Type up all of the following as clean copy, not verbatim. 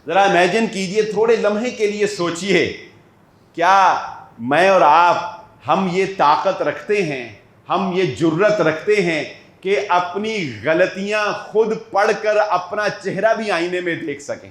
ذرا امیجن کیجئے، تھوڑے لمحے کے لیے سوچئے، کیا میں اور آپ ہم یہ طاقت رکھتے ہیں، ہم یہ جرت رکھتے ہیں کہ اپنی غلطیاں خود پڑھ کر اپنا چہرہ بھی آئینے میں دیکھ سکیں؟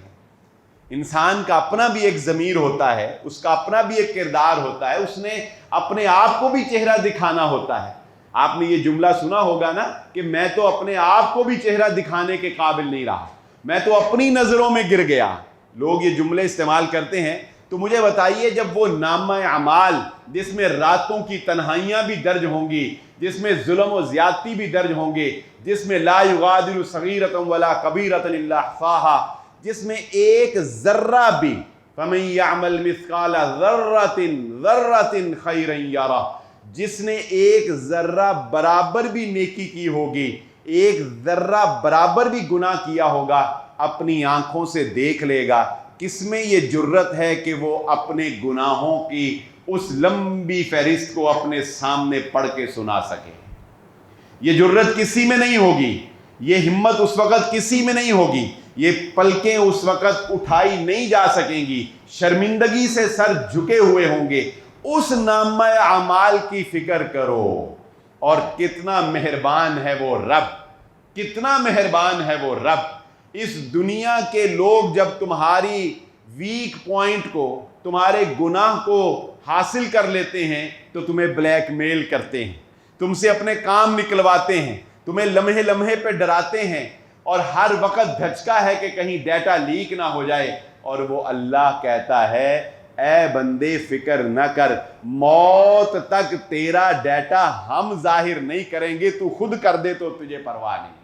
انسان کا اپنا بھی ایک ضمیر ہوتا ہے، اس کا اپنا بھی ایک کردار ہوتا ہے، اس نے اپنے آپ کو بھی چہرہ دکھانا ہوتا ہے۔ آپ نے یہ جملہ سنا ہوگا نا کہ میں تو اپنے آپ کو بھی چہرہ دکھانے کے قابل نہیں رہا، میں تو اپنی نظروں میں گر گیا۔ لوگ یہ جملے استعمال کرتے ہیں، تو مجھے بتائیے جب وہ نامہ اعمال جس میں راتوں کی تنہائیاں بھی درج ہوں گی، جس میں ظلم و زیادتی بھی درج ہوں گے، جس میں لا یغادر صغیرۃ ولا کبیرۃ الا احصاها، جس میں ایک ذرہ بھی فَمَن يَعْمَلْ مِثْقَالَ ذَرَّةٍ خَيْرًا يَرَهُ، جس نے ایک ذرہ برابر بھی نیکی کی ہوگی، ایک ذرہ برابر بھی گناہ کیا ہوگا، اپنی آنکھوں سے دیکھ لے گا۔ کس میں یہ جرت ہے کہ وہ اپنے گناہوں کی اس لمبی فہرست کو اپنے سامنے پڑھ کے سنا سکے؟ یہ جرت کسی میں نہیں ہوگی، یہ ہمت اس وقت کسی میں نہیں ہوگی، یہ پلکیں اس وقت اٹھائی نہیں جا سکیں گی، شرمندگی سے سر جھکے ہوئے ہوں گے۔ اس نامہ اعمال کی فکر کرو، اور کتنا مہربان ہے وہ رب، کتنا مہربان ہے وہ رب۔ اس دنیا کے لوگ جب تمہاری ویک پوائنٹ کو، تمہارے گناہ کو حاصل کر لیتے ہیں تو تمہیں بلیک میل کرتے ہیں، تم سے اپنے کام نکلواتے ہیں، تمہیں لمحے لمحے پہ ڈراتے ہیں، اور ہر وقت دھچکا ہے کہ کہیں ڈیٹا لیک نہ ہو جائے، اور وہ اللہ کہتا ہے اے بندے فکر نہ کر، موت تک تیرا ڈیٹا ہم ظاہر نہیں کریں گے، تو خود کر دے تو تجھے پرواہ نہیں۔